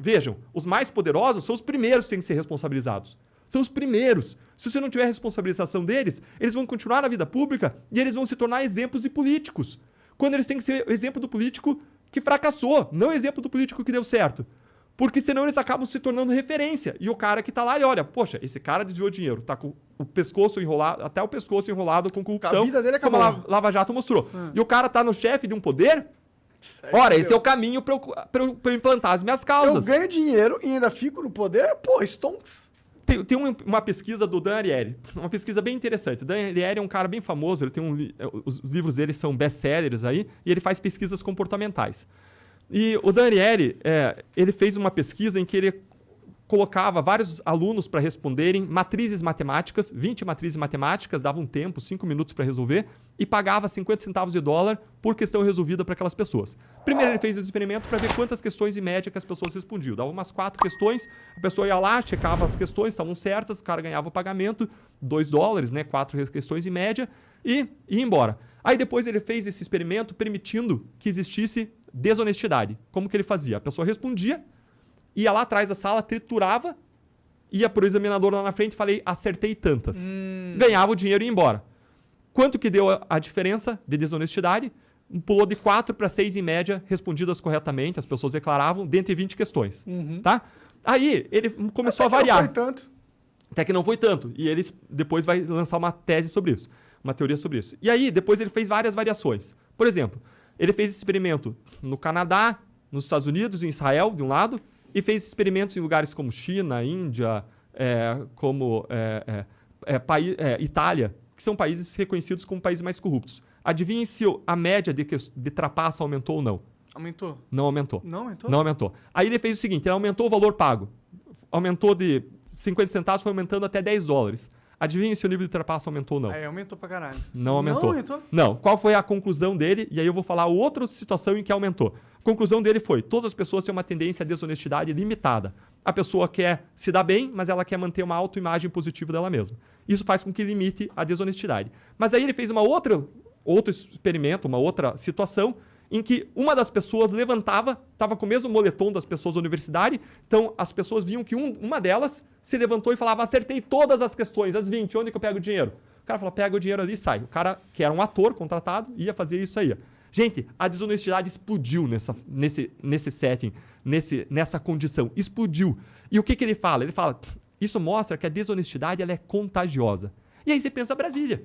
Vejam, os mais poderosos são os primeiros que têm que ser responsabilizados. São os primeiros. Se você não tiver responsabilização deles, eles vão continuar na vida pública e eles vão se tornar exemplos de políticos. Quando eles têm que ser o exemplo do político que fracassou, não o exemplo do político que deu certo. Porque senão eles acabam se tornando referência. E o cara que tá lá, ele olha, poxa, esse cara desviou dinheiro, tá com o pescoço enrolado, até o pescoço enrolado com corrupção, a vida dele acabou. como a Lava Jato mostrou. E o cara tá no chefe de um poder. Ora, esse é o caminho pra eu implantar as minhas causas. Eu ganho dinheiro e ainda fico no poder? Pô, stonks. Tem uma pesquisa do Dan Ariely, uma pesquisa bem interessante. O Dan Ariely é um cara bem famoso, ele tem os livros dele são best-sellers aí, e ele faz pesquisas comportamentais. E o Dan Ariely, ele fez uma pesquisa em que ele colocava vários alunos para responderem matrizes matemáticas, 20 matrizes matemáticas, dava um tempo, 5 minutos para resolver, e pagava 50 centavos de dólar por questão resolvida para aquelas pessoas. Primeiro ele fez o experimento para ver quantas questões em média que as pessoas respondiam. Dava umas 4 questões, a pessoa ia lá, checava as questões, estavam certas, o cara ganhava o pagamento, 2 dólares, né, 4 questões em média, e ia embora. Aí depois ele fez esse experimento permitindo que existisse desonestidade. Como que ele fazia? A pessoa respondia, ia lá atrás da sala, triturava, ia pro examinador lá na frente e falei, acertei tantas. Ganhava o dinheiro e ia embora. Quanto que deu a diferença de desonestidade? Pulou de 4 para 6 em média, respondidas corretamente, as pessoas declaravam, dentre 20 questões. Tá? Aí ele começou a variar. Não foi tanto. Até que não foi tanto. E ele depois vai lançar uma tese sobre isso, uma teoria sobre isso. E aí, depois ele fez várias variações. Por exemplo, ele fez experimento no Canadá, nos Estados Unidos, em Israel, de um lado, e fez experimentos em lugares como China, Índia, Itália, que são países reconhecidos como países mais corruptos. Adivinhem se a média de trapaça aumentou ou não. Aumentou? Não aumentou. Não aumentou? Não aumentou. Aí ele fez o seguinte, ele aumentou o valor pago. Aumentou de 50 centavos, foi aumentando até 10 dólares. Adivinhem se o nível de trapaça aumentou ou não. Aumentou pra caralho. Não aumentou. Não aumentou? Não. Qual foi a conclusão dele? E aí eu vou falar outra situação em que aumentou. A conclusão dele foi, todas as pessoas têm uma tendência à desonestidade limitada. A pessoa quer se dar bem, mas ela quer manter uma autoimagem positiva dela mesma. Isso faz com que limite a desonestidade. Mas aí ele fez outro experimento, uma outra situação, em que uma das pessoas levantava, estava com o mesmo moletom das pessoas da universidade, então as pessoas viam que uma delas se levantou e falava, acertei todas as questões, as 20, onde que eu pego o dinheiro? O cara falou, pega o dinheiro ali e sai. O cara, que era um ator contratado, ia fazer isso aí. Gente, a desonestidade explodiu nesse setting, nessa condição, explodiu. E o que ele fala? Ele fala, isso mostra que a desonestidade ela é contagiosa. E aí você pensa Brasília.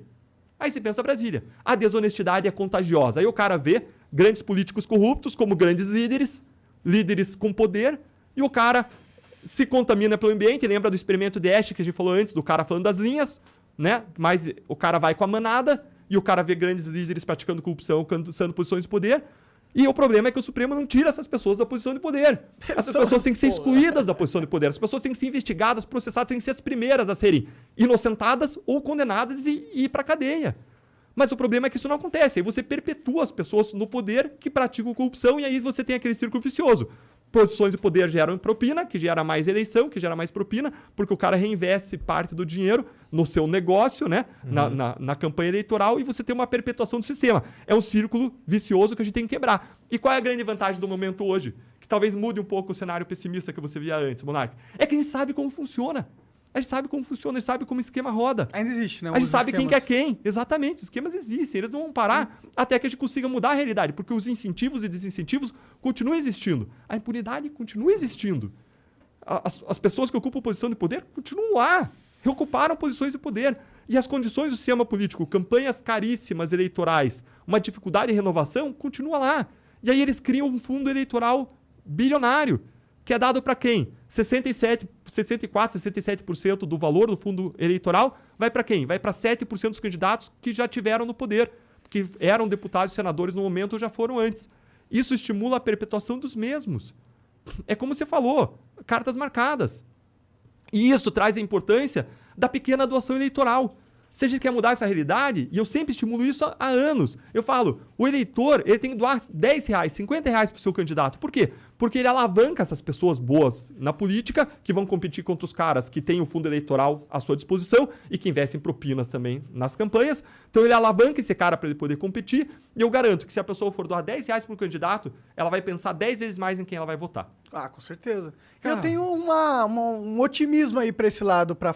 A desonestidade é contagiosa. Aí o cara vê grandes políticos corruptos como grandes líderes com poder, e o cara se contamina pelo ambiente. Lembra do experimento de Ash que a gente falou antes, do cara falando das linhas, né? Mas o cara vai com a manada, e o cara vê grandes líderes praticando corrupção, alcançando posições de poder. E o problema é que o Supremo não tira essas pessoas da posição de poder. Essas pessoas têm que ser excluídas da posição de poder. As pessoas têm que ser investigadas, processadas, têm que ser as primeiras a serem inocentadas ou condenadas e ir para a cadeia. Mas o problema é que isso não acontece. Aí você perpetua as pessoas no poder que praticam corrupção e aí você tem aquele círculo vicioso. Posições de poder geram propina, que gera mais eleição, que gera mais propina, porque o cara reinveste parte do dinheiro no seu negócio, né? Na campanha eleitoral, e você tem uma perpetuação do sistema. É um círculo vicioso que a gente tem que quebrar. E qual é a grande vantagem do momento hoje? Que talvez mude um pouco o cenário pessimista que você via antes, Monark. É que a gente sabe como funciona. A gente sabe como funciona, a gente sabe como o esquema roda. Ainda existe, né? A gente sabe quem quer quem. Exatamente, os esquemas existem. Eles não vão parar até que a gente consiga mudar a realidade, porque os incentivos e desincentivos continuam existindo. A impunidade continua existindo. As pessoas que ocupam posição de poder continuam lá, reocuparam posições de poder. E as condições do sistema político, campanhas caríssimas eleitorais, uma dificuldade de renovação, continua lá. E aí eles criam um fundo eleitoral bilionário, que é dado para quem? 64, 67% do valor do fundo eleitoral vai para quem? Vai para 7% dos candidatos que já tiveram no poder, que eram deputados e senadores no momento ou já foram antes. Isso estimula a perpetuação dos mesmos. É como você falou, cartas marcadas. E isso traz a importância da pequena doação eleitoral. Se a gente quer mudar essa realidade, e eu sempre estimulo isso há anos, eu falo, o eleitor ele tem que doar R$10, R$50 para o seu candidato. Por quê? Porque ele alavanca essas pessoas boas na política, que vão competir contra os caras que têm o fundo eleitoral à sua disposição e que investem propinas também nas campanhas. Então ele alavanca esse cara para ele poder competir. E eu garanto que se a pessoa for doar R$10 para o candidato, ela vai pensar 10 vezes mais em quem ela vai votar. Ah, com certeza. Eu tenho um otimismo aí para esse lado para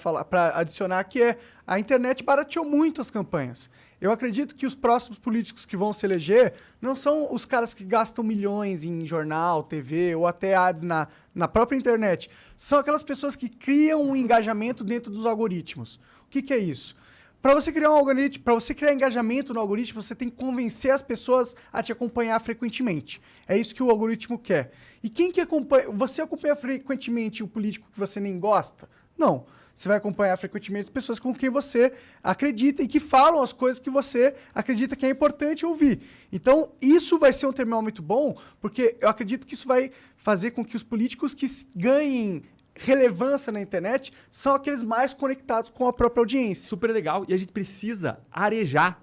adicionar, que é a internet barateou muito as campanhas. Eu acredito que os próximos políticos que vão se eleger não são os caras que gastam milhões em jornal, TV ou até ads na própria internet. São aquelas pessoas que criam um engajamento dentro dos algoritmos. O que é isso? Para você criar um algoritmo, para você criar engajamento no algoritmo, você tem que convencer as pessoas a te acompanhar frequentemente. É isso que o algoritmo quer. E quem que acompanha? Você acompanha frequentemente o político que você nem gosta? Não. Você vai acompanhar frequentemente as pessoas com quem você acredita e que falam as coisas que você acredita que é importante ouvir. Então, isso vai ser um termômetro bom, porque eu acredito que isso vai fazer com que os políticos que ganhem relevância na internet são aqueles mais conectados com a própria audiência. Super legal. E a gente precisa arejar.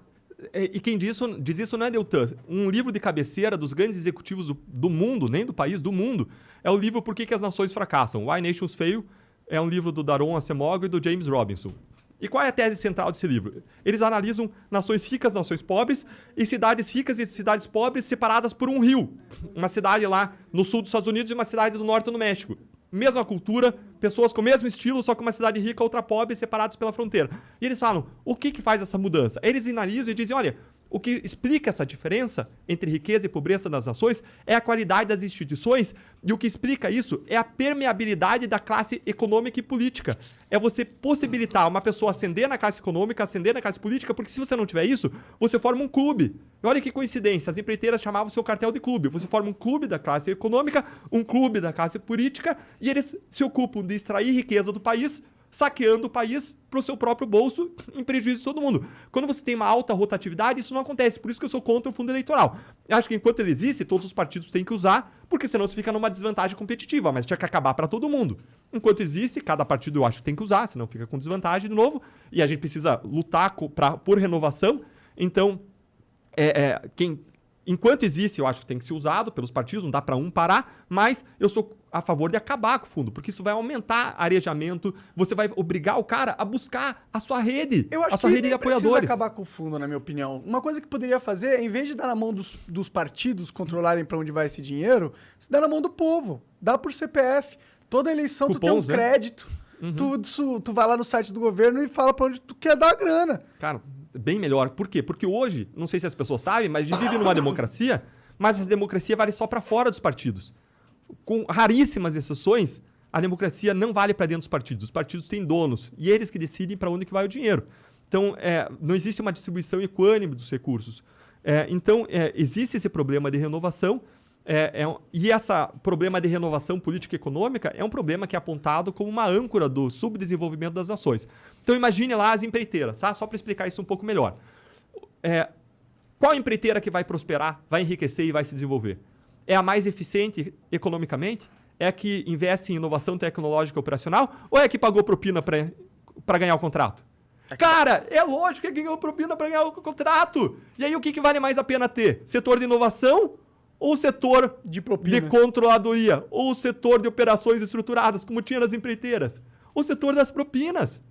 E quem diz isso não é Deltan. Um livro de cabeceira dos grandes executivos do mundo, nem do país, do mundo, é o livro Por que as Nações Fracassam? Why Nations Fail. É um livro do Daron Acemoglu e do James Robinson. E qual é a tese central desse livro? Eles analisam nações ricas, nações pobres, e cidades ricas e cidades pobres separadas por um rio. Uma cidade lá no sul dos Estados Unidos e uma cidade do norte do México. Mesma cultura, pessoas com o mesmo estilo, só que uma cidade rica, outra pobre, separadas pela fronteira. E eles falam, o que faz essa mudança? Eles analisam e dizem, olha, o que explica essa diferença entre riqueza e pobreza das nações é a qualidade das instituições, e o que explica isso é a permeabilidade da classe econômica e política. É você possibilitar uma pessoa ascender na classe econômica, ascender na classe política, porque se você não tiver isso, você forma um clube. E olha que coincidência, as empreiteiras chamavam o seu cartel de clube. Você forma um clube da classe econômica, um clube da classe política, e eles se ocupam de extrair riqueza do país, saqueando o país para o seu próprio bolso, em prejuízo de todo mundo. Quando você tem uma alta rotatividade, isso não acontece. Por isso que eu sou contra o fundo eleitoral. Eu acho que enquanto ele existe, todos os partidos têm que usar, porque senão você fica numa desvantagem competitiva, mas tinha que acabar para todo mundo. Enquanto existe, cada partido eu acho que tem que usar, senão fica com desvantagem de novo, e a gente precisa lutar por renovação. Então, enquanto existe, eu acho que tem que ser usado pelos partidos, não dá para um parar, mas eu sou a favor de acabar com o fundo, porque isso vai aumentar arejamento, você vai obrigar o cara a buscar a sua rede, a sua rede de apoiadores. Precisa acabar com o fundo, na minha opinião. Uma coisa que poderia fazer, em vez de dar na mão dos partidos controlarem para onde vai esse dinheiro, se dá na mão do povo, dá por CPF. Toda eleição Cupons, tu tem um crédito, tu vai lá no site do governo e fala para onde tu quer dar a grana. Cara, bem melhor. Por quê? Porque hoje, não sei se as pessoas sabem, mas a gente vive numa democracia, mas essa democracia vale só para fora dos partidos. Com raríssimas exceções, a democracia não vale para dentro dos partidos. Os partidos têm donos e eles que decidem para onde que vai o dinheiro. Então, não existe uma distribuição equânime dos recursos. Então, existe esse problema de renovação e esse problema de renovação política e econômica é um problema que é apontado como uma âncora do subdesenvolvimento das nações. Então, imagine lá as empreiteiras, tá? Só para explicar isso um pouco melhor. Qual empreiteira que vai prosperar, vai enriquecer e vai se desenvolver? É a mais eficiente economicamente? É a que investe em inovação tecnológica operacional? Ou é a que pagou propina para ganhar o contrato? Cara, é lógico que ganhou propina para ganhar o contrato. E aí o que vale mais a pena ter? Setor de inovação ou setor de controladoria? Ou o setor de operações estruturadas, como tinha nas empreiteiras? O setor das propinas.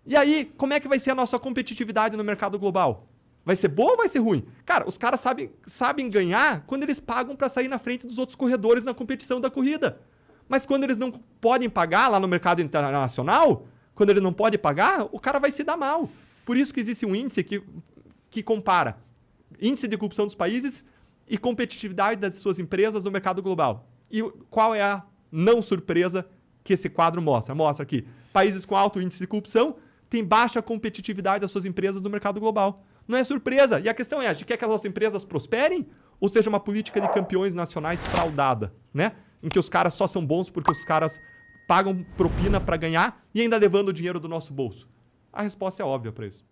E aí, como é que vai ser a nossa competitividade no mercado global? Vai ser boa ou vai ser ruim? Cara, os caras sabem ganhar quando eles pagam para sair na frente dos outros corredores na competição da corrida. Mas quando eles não podem pagar lá no mercado internacional, quando ele não pode pagar, o cara vai se dar mal. Por isso que existe um índice que compara índice de corrupção dos países e competitividade das suas empresas no mercado global. E qual é a não surpresa que esse quadro mostra? Mostra que países com alto índice de corrupção têm baixa competitividade das suas empresas no mercado global. Não é surpresa. E a questão é, a gente quer que as nossas empresas prosperem ou seja uma política de campeões nacionais fraudada, né? Em que os caras só são bons porque os caras pagam propina para ganhar e ainda levando o dinheiro do nosso bolso? A resposta é óbvia para isso.